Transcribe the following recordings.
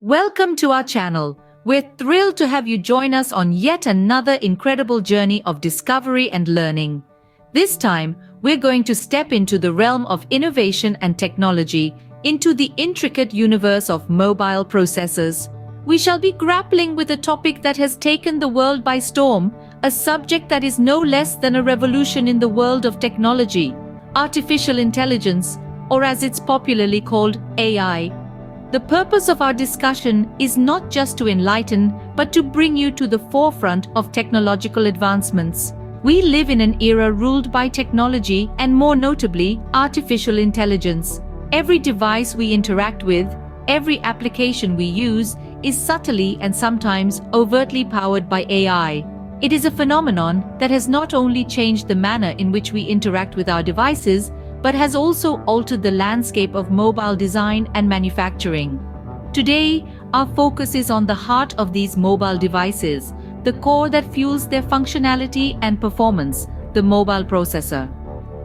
Welcome to our channel. We're thrilled to have you join us on yet another incredible journey of discovery and learning. This time, we're going to step into the realm of innovation and technology, into the intricate universe of mobile processors. We shall be grappling with a topic that has taken the world by storm, a subject that is no less than a revolution in the world of technology, artificial intelligence, or as it's popularly called, AI. The purpose of our discussion is not just to enlighten, but to bring you to the forefront of technological advancements. We live in an era ruled by technology and, more notably, artificial intelligence. Every device we interact with, every application we use, is subtly and sometimes overtly powered by AI. It is a phenomenon that has not only changed the manner in which we interact with our devices, but has also altered the landscape of mobile design and manufacturing. Today, our focus is on the heart of these mobile devices, the core that fuels their functionality and performance, the mobile processor.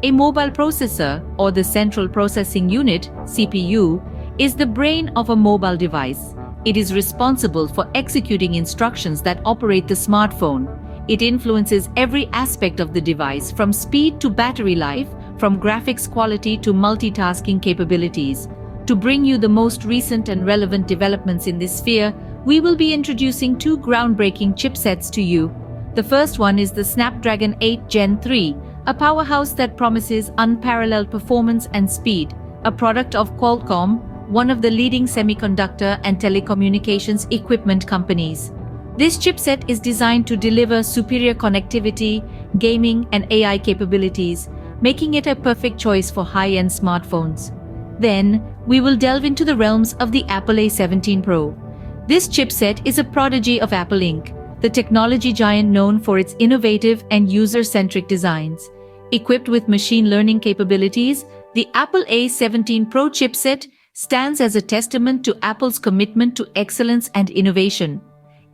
A mobile processor, or the central processing unit, CPU, is the brain of a mobile device. It is responsible for executing instructions that operate the smartphone. It influences every aspect of the device, from speed to battery life, from graphics quality to multitasking capabilities. To bring you the most recent and relevant developments in this sphere, we will be introducing two groundbreaking chipsets to you. The first one is the Snapdragon 8 Gen 3, a powerhouse that promises unparalleled performance and speed, a product of Qualcomm, one of the leading semiconductor and telecommunications equipment companies. This chipset is designed to deliver superior connectivity, gaming, and AI capabilities, making it a perfect choice for high-end smartphones. Then, we will delve into the realms of the Apple A17 Pro. This chipset is a prodigy of Apple Inc., the technology giant known for its innovative and user-centric designs. Equipped with machine learning capabilities, the Apple A17 Pro chipset stands as a testament to Apple's commitment to excellence and innovation.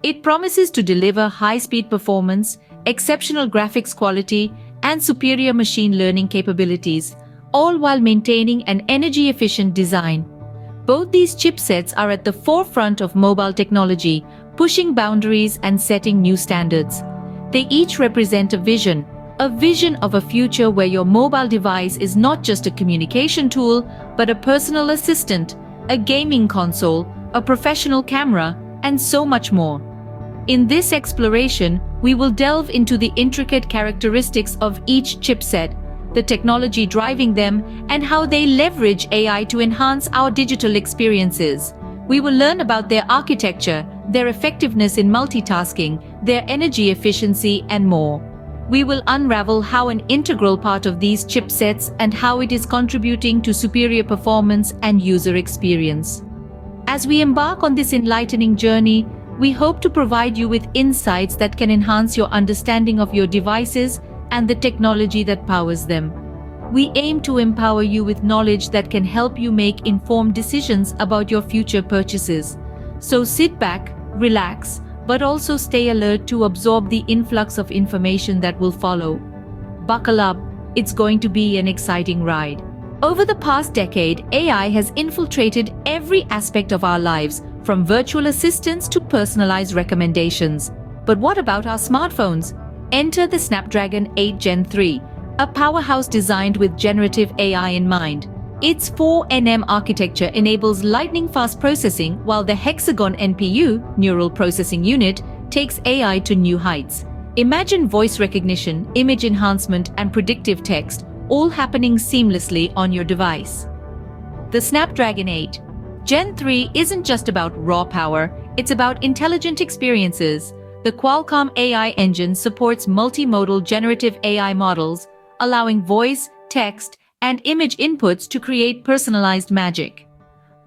It promises to deliver high-speed performance, exceptional graphics quality, and superior machine learning capabilities, all while maintaining an energy-efficient design. Both these chipsets are at the forefront of mobile technology, pushing boundaries and setting new standards. They each represent a vision of a future where your mobile device is not just a communication tool, but a personal assistant, a gaming console, a professional camera, and so much more. In this exploration, we will delve into the intricate characteristics of each chipset, the technology driving them, and how they leverage AI to enhance our digital experiences. We will learn about their architecture, their effectiveness in multitasking, their energy efficiency, and more. We will unravel how an integral part of these chipsets and how it is contributing to superior performance and user experience. As we embark on this enlightening journey, we hope to provide you with insights that can enhance your understanding of your devices and the technology that powers them. We aim to empower you with knowledge that can help you make informed decisions about your future purchases. So sit back, relax, but also stay alert to absorb the influx of information that will follow. Buckle up, it's going to be an exciting ride. Over the past decade, AI has infiltrated every aspect of our lives, from virtual assistants to personalized recommendations. But what about our smartphones? Enter the Snapdragon 8 Gen 3, a powerhouse designed with generative AI in mind. Its 4nm architecture enables lightning-fast processing, while the Hexagon NPU, Neural Processing Unit, takes AI to new heights. Imagine voice recognition, image enhancement, and predictive text, all happening seamlessly on your device. The Snapdragon 8 Gen 3 isn't just about raw power, it's about intelligent experiences. The Qualcomm AI engine supports multimodal generative AI models, allowing voice, text, and image inputs to create personalized magic.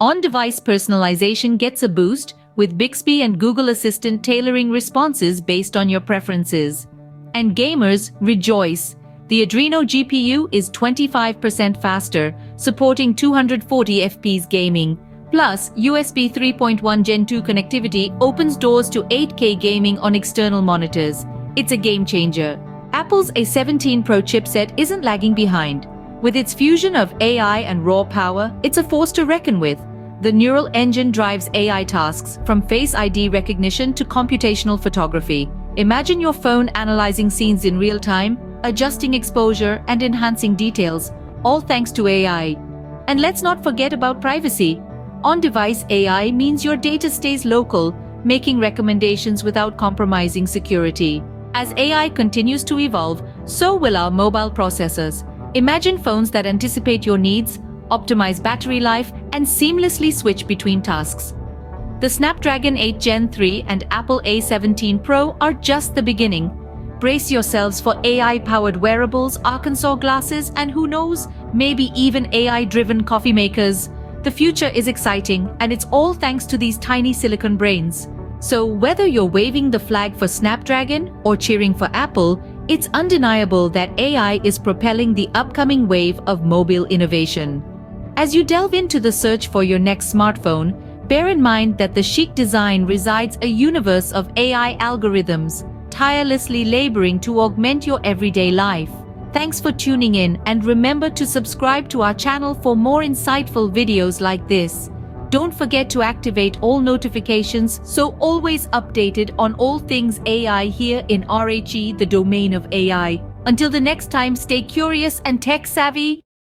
On-device personalization gets a boost, with Bixby and Google Assistant tailoring responses based on your preferences. And gamers rejoice. The Adreno GPU is 25% faster, supporting 240 FPS gaming. Plus, USB 3.1 Gen 2 connectivity opens doors to 8K gaming on external monitors. It's a game changer. Apple's A17 Pro chipset isn't lagging behind. With its fusion of AI and raw power, it's a force to reckon with. The neural engine drives AI tasks, from Face ID recognition to computational photography. Imagine your phone analyzing scenes in real time, adjusting exposure and enhancing details, all thanks to AI. And let's not forget about privacy. On-device AI means your data stays local, making recommendations without compromising security. As AI continues to evolve, so will our mobile processors. Imagine phones that anticipate your needs, optimize battery life, and seamlessly switch between tasks. The Snapdragon 8 Gen 3 and Apple A17 Pro are just the beginning. Brace yourselves for AI-powered wearables, Arkansas glasses, and who knows, maybe even AI-driven coffee makers. The future is exciting, and it's all thanks to these tiny silicon brains. So whether you're waving the flag for Snapdragon or cheering for Apple, it's undeniable that AI is propelling the upcoming wave of mobile innovation. As you delve into the search for your next smartphone, bear in mind that the chic design resides a universe of AI algorithms, tirelessly laboring to augment your everyday life. Thanks for tuning in, and remember to subscribe to our channel for more insightful videos like this. Don't forget to activate all notifications so always updated on all things AI here in RHE, the domain of AI. Until the next time, stay curious and tech savvy.